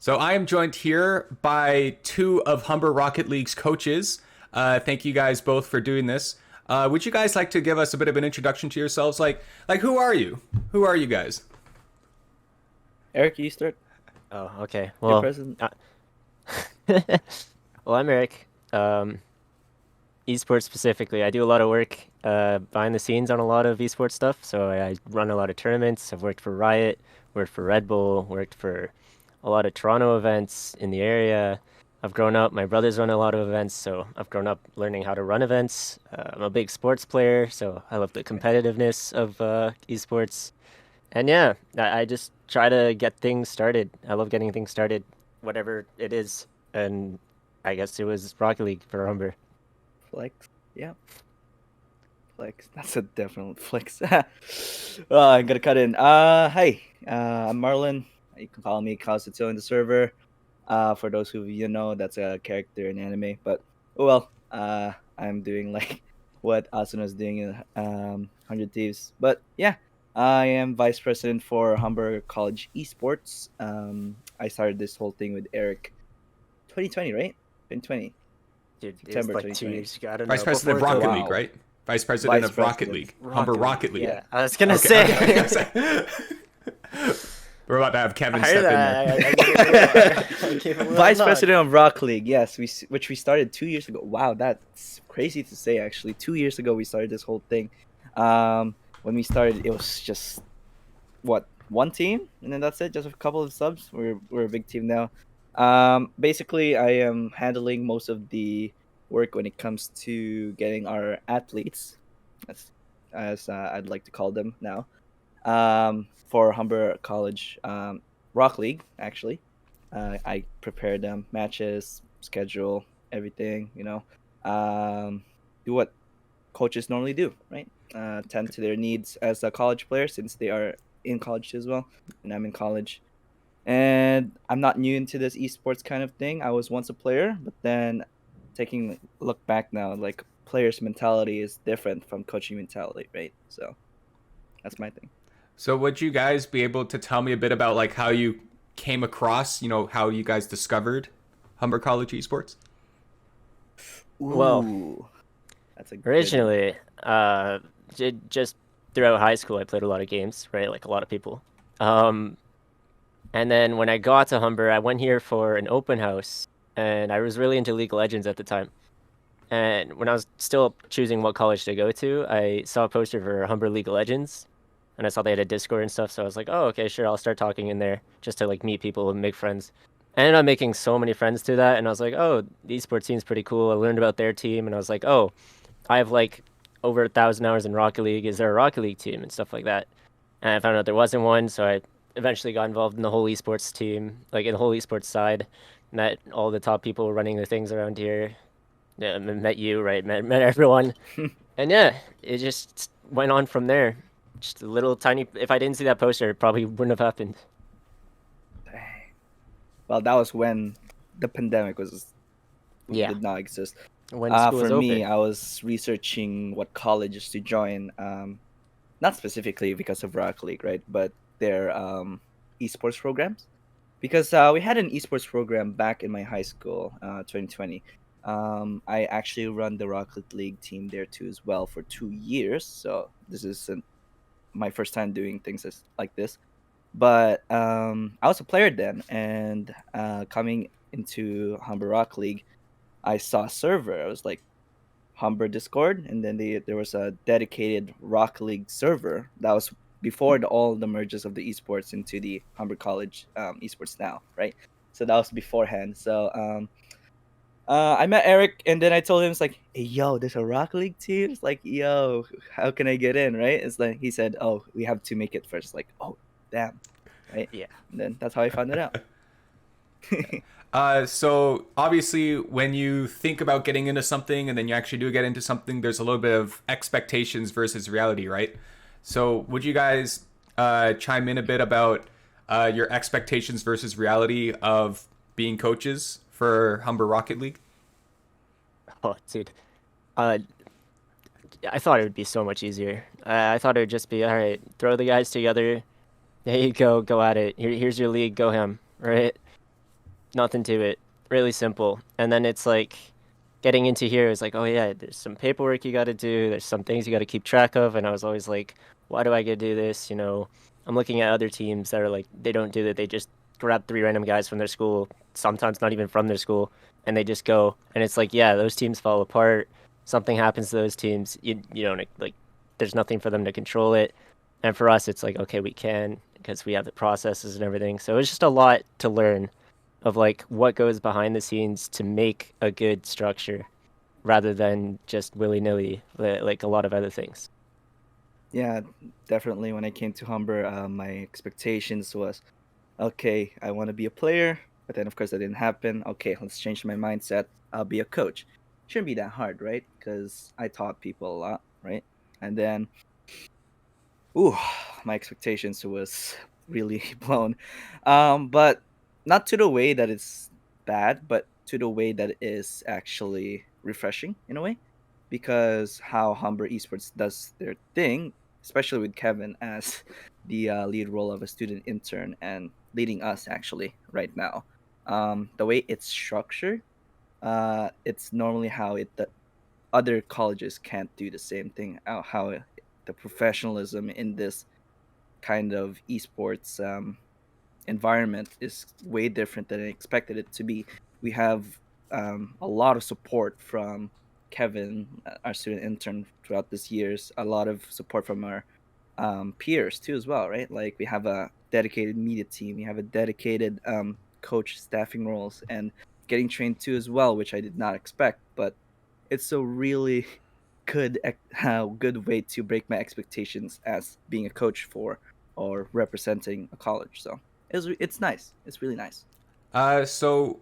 So I am joined here by two of Humber Rocket League's coaches. Thank you guys both for doing this. Would you guys like to give us a bit of an introduction to yourselves? Like who are you? Who are you guys? Eric, you start Oh, okay. your Well, present. well, I'm Eric. Esports specifically, I do a lot of work behind the scenes on a lot of esports stuff. So I run a lot of tournaments. I've worked for Riot, worked for Red Bull, worked for a lot of Toronto events in the area. I've grown up. My brothers run a lot of events, so I've grown up learning how to run events. I'm a big sports player, so I love the competitiveness of esports. And yeah, I just try to get things started. I love getting things started, whatever it is. And I guess it was Rocket League for Humber. Flex. Yeah, flex. That's a definite flex. I'm gonna cut in. Hi. I'm Marlen. You can call me Kazuto in the server. For those who you know, that's a character in anime. But oh well. I'm doing like what Asuna's doing in 100 Thieves. But yeah, I am vice president for Humber College Esports. I started this whole thing with Eric, 2020, right? 2020. Dude, it was September like 2020. 2 years ago. I don't Vice know. president Before of Rocket COVID. League, Wow. right? Vice president Vice of Rocket president. League. Humber Rocket League. Yeah, I was gonna Okay, say. okay. Okay. We're about to have I Kevin heard step in that. there. I gave a little, I gave a little Vice nod. president of Rock League, yes, which we started 2 years ago. Wow, that's crazy to say. Actually, 2 years ago we started this whole thing. When we started, it was just what, one team, and then that's it. Just a couple of subs. We're a big team now. Basically, I am handling most of the work when it comes to getting our athletes, as I'd like to call them now, for Humber College Rock League. Actually, I prepare them matches, schedule everything. Do what coaches normally do, right? Tend to their needs as a college player since they are in college as well, and I'm in college. And I'm not new into this esports kind of thing. I was once a player, but then taking a look back now, like players' mentality is different from coaching mentality, right? So that's my thing. So would you guys be able to tell me a bit about like how you came across, how you guys discovered Humber College Esports? Well, Ooh, that's a good one. originally, just throughout high school, I played a lot of games, right? Like a lot of people. Um, and then when I got to Humber, I went here for an open house, and I was really into League of Legends at the time. And when I was still choosing what college to go to, I saw a poster for Humber League of Legends, and I saw they had a Discord and stuff. So I was like, oh, okay, sure, I'll start talking in there just to like meet people and make friends. I ended up making so many friends through that, and I was like, oh, the esports team's pretty cool. I learned about their team, and I was like, oh, I have like over 1,000 hours in Rocket League. Is there a Rocket League team and stuff like that? And I found out there wasn't one, so I eventually got involved in the whole esports team, like in the whole esports side. Met all the top people running the things around here. Yeah, met you, right? Met everyone, and yeah, it just went on from there. Just a little tiny. If I didn't see that poster, it probably wouldn't have happened. Dang. Well, that was when the pandemic was Yeah, did not exist. when school For was me, open. I was researching what colleges to join. Not specifically because of Rocket League, right? But their esports programs. Because we had an esports program back in my high school, 2020. I actually run the Rocket League team there too as well for 2 years. So this isn't my first time doing things like this. But I was a player then, and coming into Humber Rock League, I saw a server. I was like, Humber Discord, and then there was a dedicated Rock League server that was before all the merges of the esports into the Humber College esports now, right? So that was beforehand. So I met Eric, and then I told him, it's like, hey, yo, there's a Rock League team. It's like, yo, how can I get in, right? It's like he said, oh, we have to make it first. Like, oh, damn, right? Yeah. And then that's how I found it out. So obviously, when you think about getting into something and then you actually do get into something, there's a little bit of expectations versus reality, right? So would you guys chime in a bit about your expectations versus reality of being coaches for Humber Rocket League? Oh, dude. Uh, I thought it would be so much easier. I thought it would just be all right. Throw the guys together. There you go. Go at it. Here's your league. Go ham. Right. nothing to it, really simple. And then it's like getting into here is like, oh yeah, there's some paperwork you got to do, there's some things you got to keep track of, and I was always like, why do I get to do this? I'm looking at other teams that are like, they don't do that, they just grab three random guys from their school, sometimes not even from their school, and they just go. And it's like, yeah, those teams fall apart. Something happens to those teams, you don't like, there's nothing for them to control it. And for us, it's like, okay, we can because we have the processes and everything. So it's just a lot to learn of like what goes behind the scenes to make a good structure rather than just willy-nilly like a lot of other things. Yeah, definitely. When I came to Humber, my expectations was, okay, I want to be a player, but then of course that didn't happen. Okay, let's change my mindset. I'll be a coach. Shouldn't be that hard, right? Because I taught people a lot, right? And then, ooh, my expectations was really blown. But not to the way that it's bad, but to the way that it is actually refreshing in a way, because how Humber Esports does their thing, especially with Kevin as the lead role of a student intern and leading us actually right now. The way it's structured, it's normally how the other colleges can't do the same thing. How the professionalism in this kind of esports environment is way different than I expected it to be. We have a lot of support from Kevin, our student intern, throughout this years. A lot of support from our peers too, as well, right? Like we have a dedicated media team, we have a dedicated coach staffing roles, and getting trained too as well, which I did not expect. But it's a really good way to break my expectations as being a coach for or representing a college. So it's nice. It's really nice. So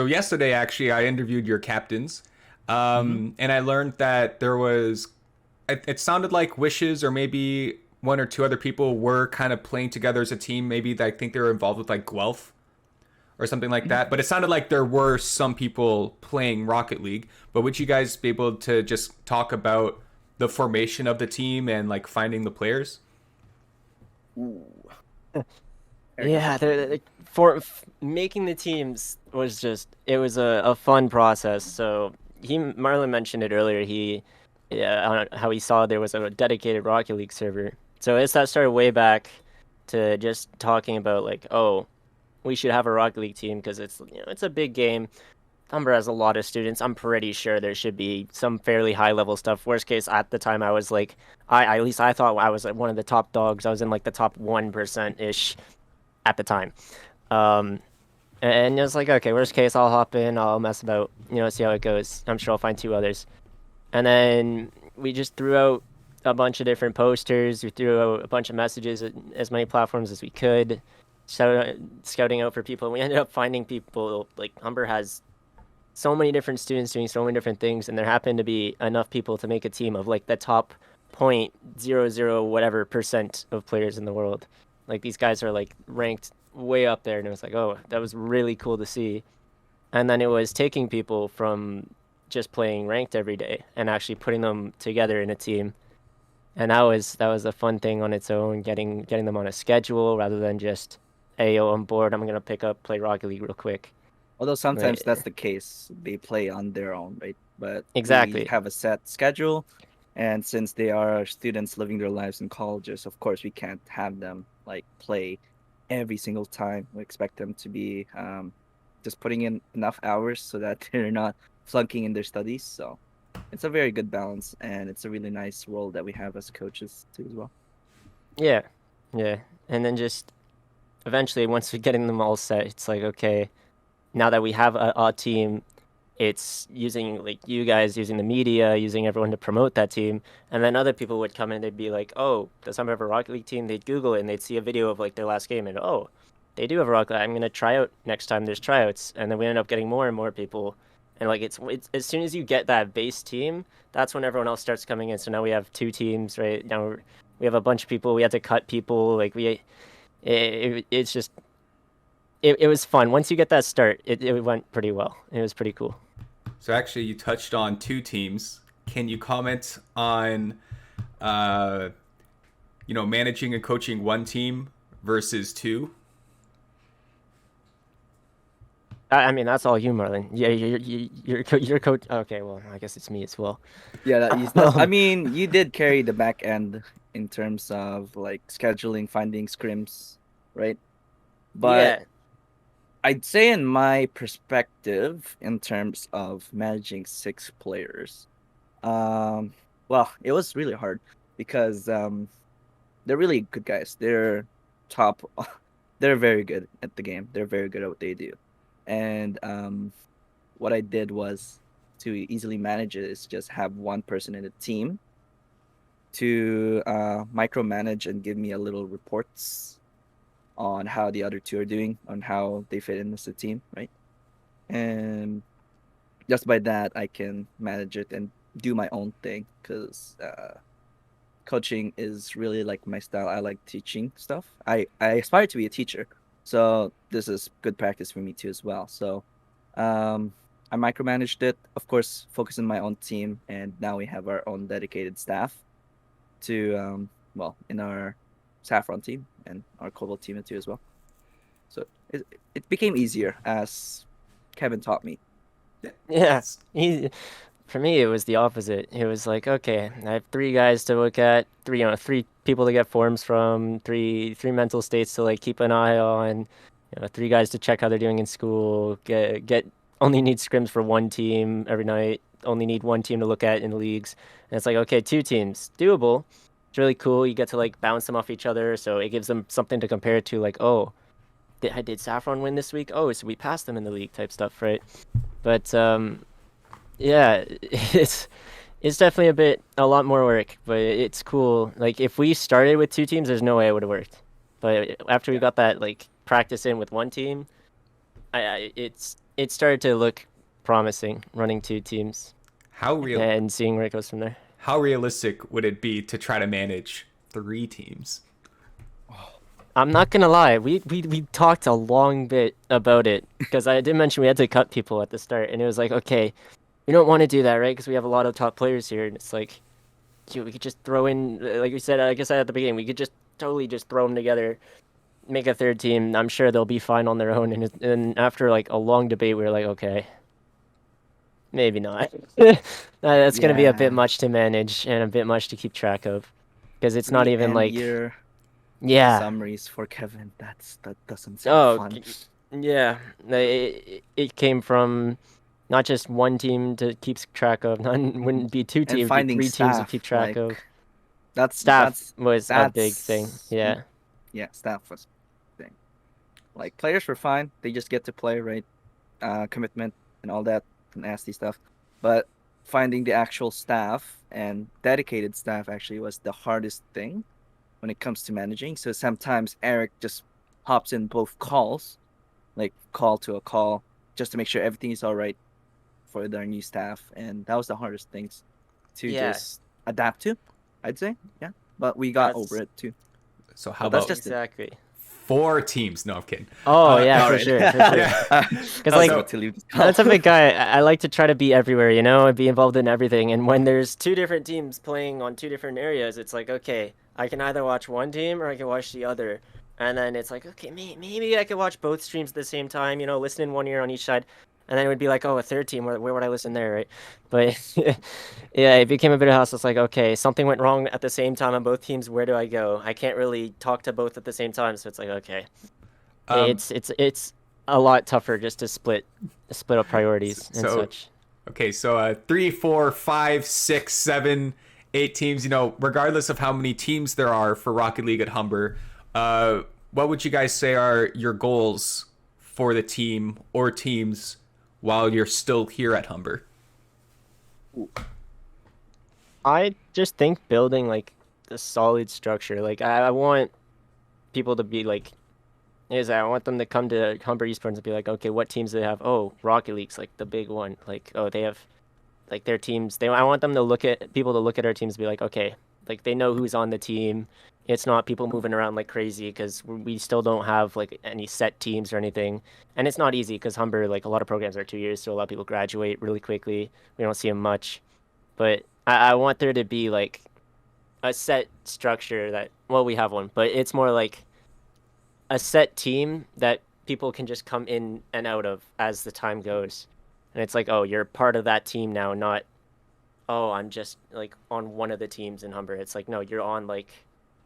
yesterday actually I interviewed your captains, Mm-hmm. and I learned that there was it sounded like Wishes or maybe one or two other people were kind of playing together as a team. Maybe I think they were involved with like Guelph or something like that. But it sounded like there were some people playing Rocket League. But would you guys be able to just talk about the formation of the team and like finding the players? Ooh. Eric, I'll Yeah, let you begin. making the teams was just it was a fun process. So Marlon mentioned it earlier. Yeah, I don't know how he saw there was a dedicated Rocket League server. So it's that started way back to just talking about like, oh, we should have a Rocket League team because it's a big game. Humber has a lot of students. I'm pretty sure there should be some fairly high level stuff. Worst case, at the time, I was like, at least I thought I was like one of the top dogs. I was in like the top 1% ish at the time. Um, and it was like, okay, worst case, I'll hop in, I'll mess about, see how it goes. I'm sure I'll find two others. And then we just threw out a bunch of different posters. We threw out a bunch of messages at as many platforms as we could, scouting out for people. And we ended up finding people. Like Humber has so many different students doing so many different things, and there happened to be enough people to make a team of like the top 0.00 whatever percent of players in the world. Like these guys are like ranked way up there, and it was like, oh, that was really cool to see. And then it was taking people from just playing ranked every day and actually putting them together in a team. And that was a fun thing on its own, getting them on a schedule rather than just, hey, yo, I'm bored, I'm gonna pick up play Rocket League real quick. Although sometimes Right. that's the case, they play on their own, right? But we Exactly. have a set schedule, and since they are students living their lives in colleges, of course we can't have them like play every single time. We expect them to be just putting in enough hours so that they're not flunking in their studies. So it's a very good balance, and it's a really nice role that we have as coaches too as well. Yeah. Yeah. And then just eventually once we're getting them all set, it's like, okay, now that we have a team, it's using like you guys using the media, using everyone to promote that team, and then other people would come in. They'd be like, "Oh, does someone have a Rocket League team?" They'd Google it and they'd see a video of like their last game, and oh, they do have a Rocket League. I'm gonna try out next time there's tryouts, and then we end up getting more and more people, and like it's as soon as you get that base team, that's when everyone else starts coming in. So now we have two teams, right? Now we have a bunch of people. We had to cut people. Like it's just it was fun. Once you get that start, it went pretty well. It was pretty cool. So actually, you touched on two teams. Can you comment on, uh, managing and coaching one team versus two? I mean, that's all you, Marlen. Yeah, you're coach. Okay, well, I guess it's me as well. Yeah, that's. I Um, mean, you did carry the back end in terms of like scheduling, finding scrims, right? But yeah, I'd say, in my perspective, in terms of managing 6 players, um, well, it was really hard because they're really good guys. They're top. They're very good at the game. They're very good at what they do, and what I did was to easily manage it is just have one person in the team to micromanage and give me a little reports on how the other two are doing, on how they fit in as a team, right? And just by that, I can manage it and do my own thing because coaching is really like my style. I like teaching stuff. I aspire to be a teacher, so this is good practice for me too as well. So, um, I micromanaged it, of course, focus on my own team, and now we have our own dedicated staff to well, in our saffron team and our cobalt team too as well. So it became easier as Kevin taught me. yeah. For me, it was the opposite. It was like, okay, I have 3 guys to look at, 3 people to get forms from, three mental states to like keep an eye on, 3 guys to check how they're doing in school. Get only need scrims for one team every night. Only need one team to look at in the leagues. And it's like, okay, 2 teams, doable. It's really cool. You get to like bounce them off each other, so it gives them something to compare to. Like, oh, did Saffron win this week? Oh, so we passed them in the league type stuff, right? But yeah, it's definitely a lot more work, but it's cool. Like if we started with 2 teams, there's no way it would have worked. But after we Yeah. got that like practice in with one team, it started to look promising running 2 teams How real and seeing where it goes from there. how realistic would it be to try to manage 3 teams? I'm not gonna lie, we talked a long bit about it because I did mention we had to cut people at the start, and it was like, okay, we don't want to do that, right? Because we have a lot of top players here, and it's like, dude, we could just throw in, like we said, I guess at the beginning, we could just totally just throw them together, make a third team. I'm sure they'll be fine on their own. And after like a long debate, we were like, okay, maybe not. That's gonna be a bit Yeah. much to manage and a bit much to keep track of, because it's not Three even end like, year yeah, summaries for Kevin. That doesn't sound oh, fun. yeah, it came from not just one team to keep track of. Not wouldn't be 2 teams, And it'd be finding 3 teams to keep staff, track like of. that's Staff that's was a big thing. that's Yeah. yeah, staff was thing. Like players were fine; they just get to play, right? Commitment and all that nasty stuff. But finding the actual staff and dedicated staff actually was the hardest thing when it comes to managing. So sometimes Eric just hops in both calls, like call to a call, just to make sure everything is all right for their new staff, and that was the hardest things to Yeah. just adapt to, I'd say. Yeah, but we got over That's it too. So how But that's about just it. exactly. 4 teams? No, I'm kidding. Oh yeah, All for right. sure, for sure. Yeah. I was like, about to leave this That's a call. big guy. I like to try to be everywhere, and be involved in everything. And when there's 2 different teams playing on 2 different areas, it's like, okay, I can either watch one team or I can watch the other. And then it's like, okay, maybe I could watch both streams at the same time, listen in one ear on each side. And then it would be like, oh, a third team, where would I listen there, right? But yeah, it became a bit of a house. It's like, okay, something went wrong at the same time on both teams. Where do I go? I can't really talk to both at the same time. So it's like, okay, Um, it's a lot tougher just to split up priorities and so such. okay, so 3, 4, 5, 6, 7, 8 teams. Regardless of how many teams there are for Rocket League at Humber, what would you guys say are your goals for the team or teams while you're still here at Humber? I just think building like a solid structure. Like I want people to be like, I want them to come to Humber Esports and be like, okay, what teams do they have? Oh, Rocket League's like the big one. Like, oh, they have like their teams. I want them to look at people to look at our teams and be like, okay, like they know who's on the team. It's not people moving around like crazy because we still don't have like any set teams or anything. And it's not easy because Humber, like a lot of programs are 2 years, so a lot of people graduate really quickly. We don't see them much. But I want there to be like a set structure that, well, we have one, but it's more like a set team that people can just come in and out of as the time goes. And it's like, oh, you're part of that team now, not, oh, I'm just like on one of the teams in Humber. It's like, no, you're on like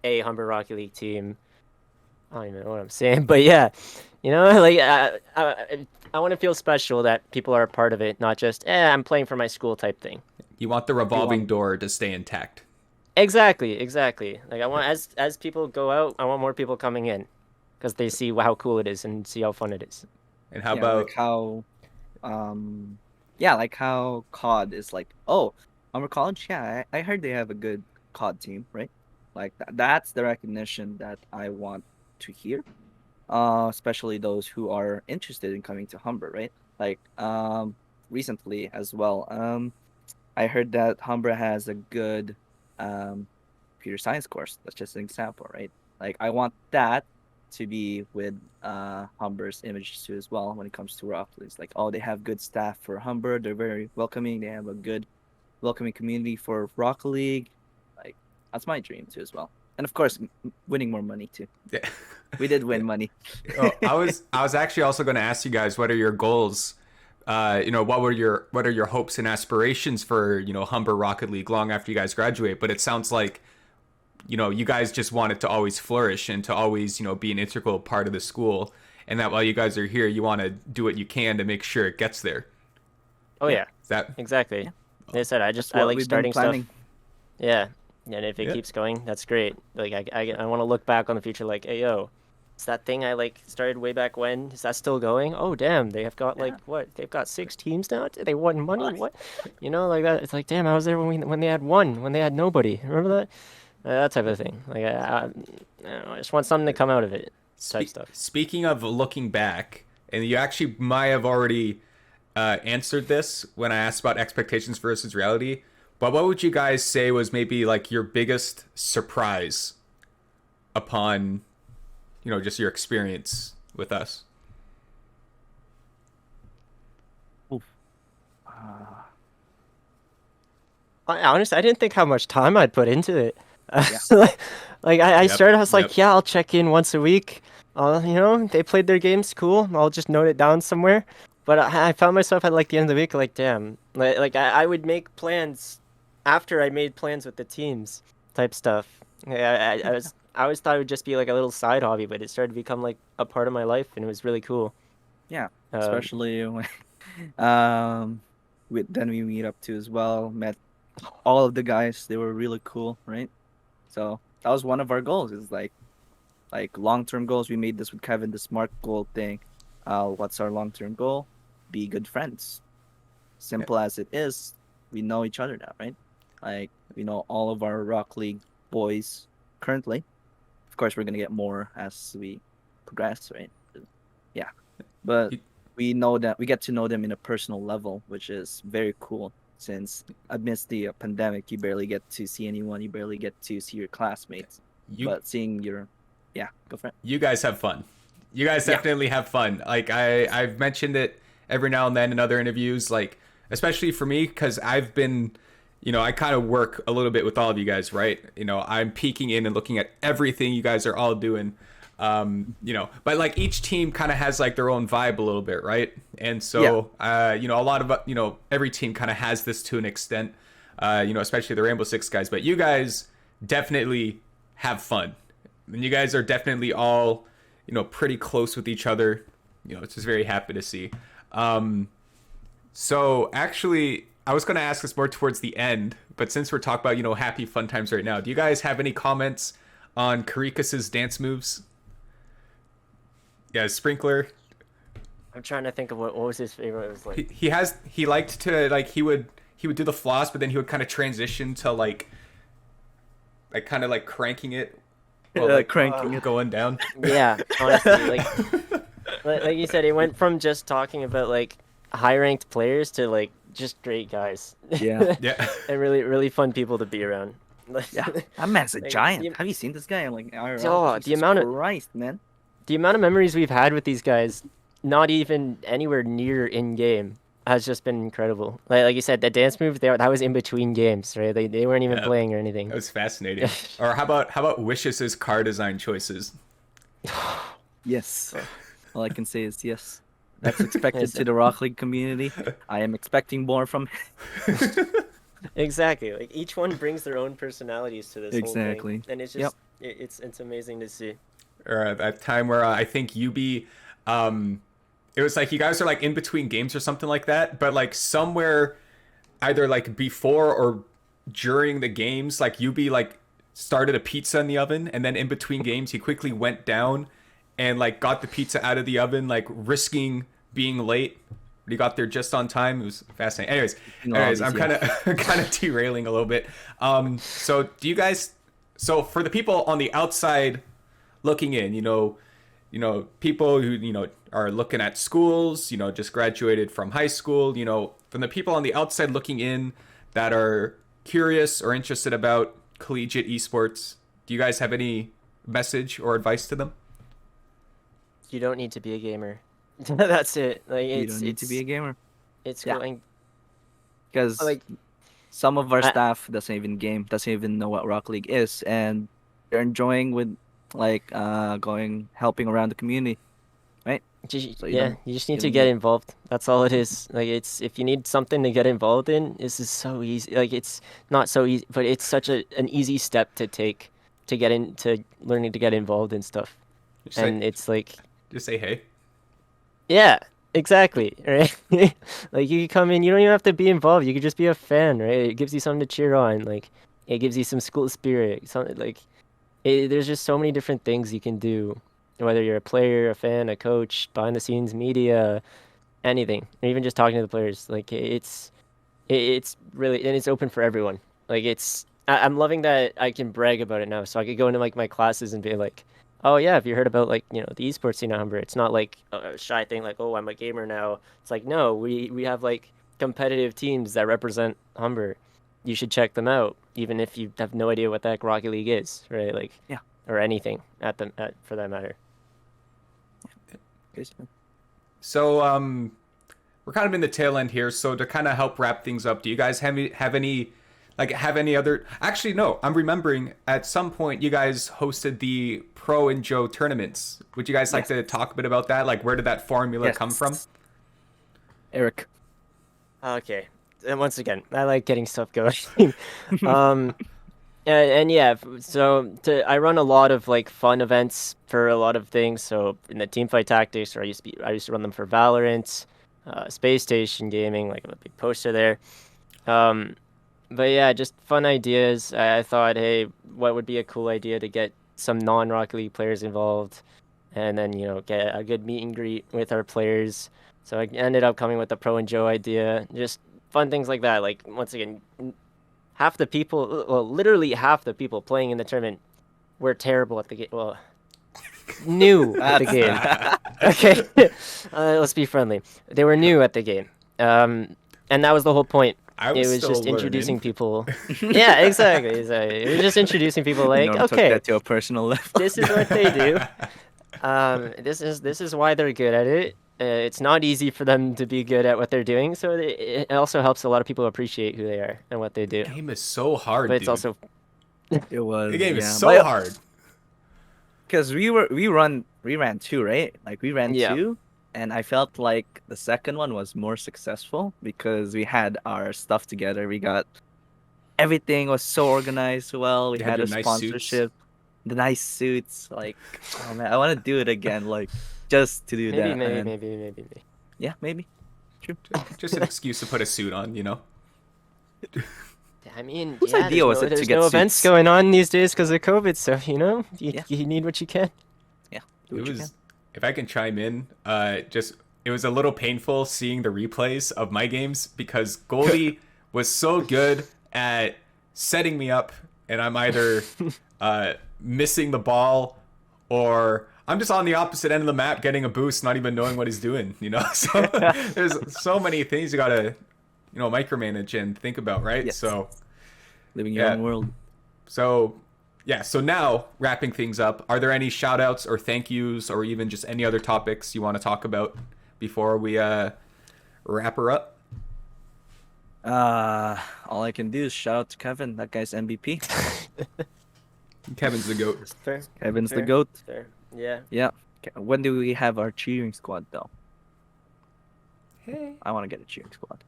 a Humber Rocket League team. I don't even know what I'm saying, but yeah, like I want to feel special that people are a part of it, not just, I'm playing for my school type thing. You want the revolving door to stay intact. Exactly. Like I want, as people go out, I want more people coming in because they see how cool it is and see how fun it is. And how about like how COD is like, oh, Humber College, yeah, I heard they have a good COD team, right? Like that's the recognition that I want to hear, especially those who are interested in coming to Humber, right? Like recently as well, I heard that Humber has a good computer science course. That's just an example, right? Like I want that to be with Humber's image too as well when it comes to Rocket League. It's like, oh, they have good staff for Humber. They're very welcoming. They have a good welcoming community for Rocket League. Like that's my dream too as well. And of course, winning more money too. Yeah. We did win money. Oh, I was actually also going to ask you guys, what are your goals? What are your hopes and aspirations for Humber Rocket League long after you guys graduate? But it sounds like you guys just want it to always flourish and to always be an integral part of the school, and that while you guys are here, you want to do what you can to make sure it gets there. Oh yeah, Is that exactly? Yeah. Like I said, I like starting stuff. Yeah, and if it Yeah. keeps going, that's great. Like I want to look back on the future like, hey yo, it's that thing I like started way back when. Is that still going? Oh damn, they have got like what? They've got 6 teams now. They won money. What? Like that. It's like damn, I was there when they had one, when they had nobody. Remember that? That type of thing. Like I don't know, I just want something to come out of it. Type stuff. Speaking of looking back, and you actually might have already answered this when I asked about expectations versus reality. But what would you guys say was maybe like your biggest surprise upon, just your experience with us? Honestly, I didn't think how much time I'd put into it. Yeah. I started, I was like, Yep. yeah, I'll check in once a week. They played their games, cool. I'll just note it down somewhere. But I found myself at like the end of the week, like, damn. I would make plans after I made plans with the teams, type stuff. I always thought it would just be like a little side hobby, but it started to become like a part of my life, and it was really cool. Yeah, especially when then we meet up too as well. Met all of the guys. They were really cool, right? So that was one of our goals. Is like long-term goals. We made this with Kevin, the SMART goal thing. What's our long-term goal? Be good friends. Simple as it is. We know each other now, right? Like we know all of our Rock League boys currently. Of course, we're gonna get more as we progress, right? Yeah, but we know that we get to know them in a personal level, which is very cool. Since amidst the pandemic, you barely get to see anyone. You barely get to see your classmates. But seeing go for it. You guys have fun. You guys definitely have fun. Like I've mentioned it every now and then in other interviews, like especially for me, because I've been, I kind of work a little bit with all of you guys, right? I'm peeking in and looking at everything you guys are all doing. But like each team kind of has like their own vibe a little bit, right? And so, a lot of, every team kind of has this to an extent, especially the Rainbow Six guys, but you guys definitely have fun. And you guys are definitely all, pretty close with each other. It's just very happy to see. So actually, I was going to ask this more towards the end, but since we're talking about, happy fun times right now, do you guys have any comments on Karikus's dance moves? Yeah, Sprinkler. I'm trying to think of what was his favorite. It was like He liked to like he would do the floss, but then he would kind of transition to like kind of like cranking it, Cranking it. going down. Yeah, honestly, like you said, it went from just talking about like high ranked players to like just great guys. Yeah. Yeah. And really really fun people to be around. Yeah, that man's a Like, giant. Have you seen this guy? I'm like, IRL? Oh, the Jesus amount of- Christ, man. The amount of memories we've had with these guys, not even anywhere near in game, has just been incredible. Like you said, that dance move there, that was in between games, right? They weren't even Yeah. playing or anything. That was fascinating. Or how about Wishes' car design choices? Yes. All I can say is yes. That's expected Yes. to the Rock League community. I am expecting more from. Exactly. Like each one brings their own personalities to this whole Exactly. thing, and it's Yep. just it's amazing to see. Or that time where I think UB, it was like you guys are like in between games or something like that, but like somewhere either like before or during the games, like UB like started a pizza in the oven, and then in between games he quickly went down and like got the pizza out of the oven, like risking being late. But he got there just on time. It was fascinating. Anyways, I'm kind of kind of derailing a little bit. So do you guys? So for the people on the outside looking in, people who are looking at schools, just graduated from high school, from the people on the outside looking in that are curious or interested about collegiate esports, do you guys have any message or advice to them? You don't need to be a gamer. That's it. Like You don't need to be a gamer. It's Yeah. going Because like some of our I- staff doesn't even know what Rock League is, and they're enjoying with helping around the community. So you don't- you just need you to don't get need- involved. That's all it is. Like it's if you need something to get involved in, this is so easy. Like it's not so easy, but it's such an easy step to take to get into learning to get involved in stuff. Just And say, it's like just say hey. yeah, exactly, right? Like you can come in, you don't even have to be involved. You could just be a fan, right? It gives you something to cheer on. Like it gives you some school spirit. Something like there's just so many different things you can do, whether you're a player, a fan, a coach, behind the scenes media, anything, or even just talking to the players. Like it's really and it's open for everyone. Like I'm loving that I can brag about it now. So I could go into like my classes and be like, oh yeah, have you heard about like the esports scene at Humber? It's not like a shy thing like, oh, I'm a gamer now. It's like, no, we have like competitive teams that represent Humber. You should check them out, even if you have no idea what that Rocket League is, right? Like Yeah. or anything for that matter. So we're kind of in the tail end here. So to kind of help wrap things up, do you guys have any other? Actually, no. I'm remembering at some point you guys hosted the Pro and Joe tournaments. Would you guys like to talk a bit about that? Like, where did that formula come from? Eric. Okay. And once again, I like getting stuff going. And yeah, I run a lot of like fun events for a lot of things. So in the teamfight tactics, or I used to run them for Valorant, Space Station Gaming, like a big poster there. But yeah, just fun ideas. I thought, hey, what would be a cool idea to get some non-Rocket League players involved, and then get a good meet and greet with our players. So I ended up coming with the Pro and Joe idea. Just fun things like that. Like once again, literally half the people playing in the tournament were terrible at the game. Well, new at the game. Okay, let's be friendly. They were new at the game, and that was the whole point. I It was still just introducing learning. people. Yeah, exactly. It was just introducing people like, Norm took okay, that to a personal level. this is what they do. This is why they're good at it. It's not easy for them to be good at what they're doing, so it also helps a lot of people appreciate who they are and what they do. The game is so hard, But it's dude. also It was. The game is yeah. so hard. Because we ran two, right? Like we ran Yeah. two, and I felt like the second one was more successful because we had our stuff together. We got everything was so organized well. We You had had your a nice sponsorship, the nice suits. Like, oh man, I want to do it again. Like, just to do that. man. maybe. Yeah, maybe. True. Just an excuse to put a suit on, I mean, Whose yeah, idea was it to there's get no events suits? going on these days because of COVID, so Yeah. you need what you can. Do what you can. If I can chime in, it was a little painful seeing the replays of my games because Goldie was so good at setting me up, and I'm either missing the ball or I'm just on the opposite end of the map getting a boost, not even knowing what he's doing. So there's so many things you gotta micromanage and think about, right? Yes. So Living your yeah. own world. So now wrapping things up, are there any shout outs or thank yous or even just any other topics you want to talk about before we wrap her up? All I can do is shout out to Kevin. That guy's MVP. Kevin's the GOAT. Fair. Kevin's the Fair. GOAT. Fair. Yeah. Yeah. Okay, when do we have our cheering squad though? Hey. I want to get a cheering squad.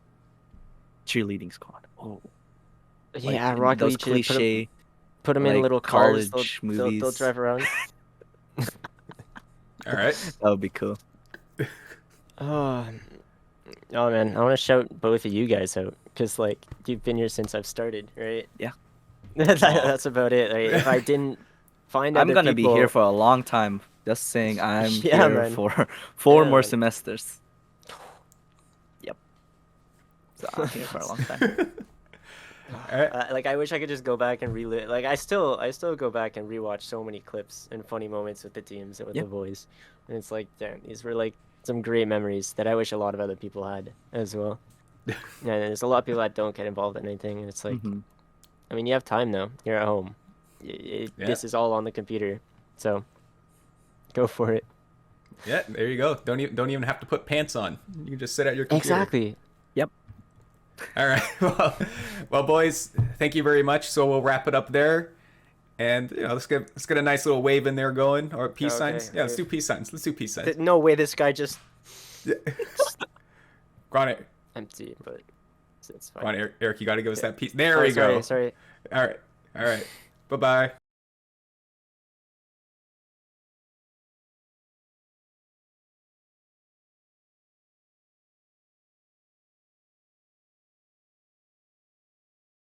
Cheerleading squad. Oh, Yeah, in Rocket those League. Put cliche them in like little cars. college They'll movies. drive around. All right. That would be cool. Oh, oh man, I want to shout both of you guys out because like you've been here since I've started, right? Yeah. That's about it. Like, if I didn't find I'm other gonna people, be here for a long time. Just saying, I'm Yeah, here man. for 4 Yeah, more man. semesters. Yep. So I'm here for a long time. All right. like I wish I could just go back and relive. Like I still go back and rewatch so many clips and funny moments with the teams and with Yeah. the boys, and it's like, damn, these were like some great memories that I wish a lot of other people had as well. And there's a lot of people that don't get involved in anything, and it's like, Mhm. I mean, you have time now. You're at home. This is all on the computer, so go for it. Yeah, there you go. Don't even have to put pants on. You can just sit at your computer. Exactly. Yep. All right. Well, boys, thank you very much. So we'll wrap it up there, and let's get a nice little wave in there going, or peace Okay, signs. Yeah, let's do peace signs. Let's do peace signs. No way, this guy just Yeah. Go on, Eric. empty, but it's fine. Go on, Eric. You got to give us that peace. There Oh, we go. Sorry. All right. Bye bye.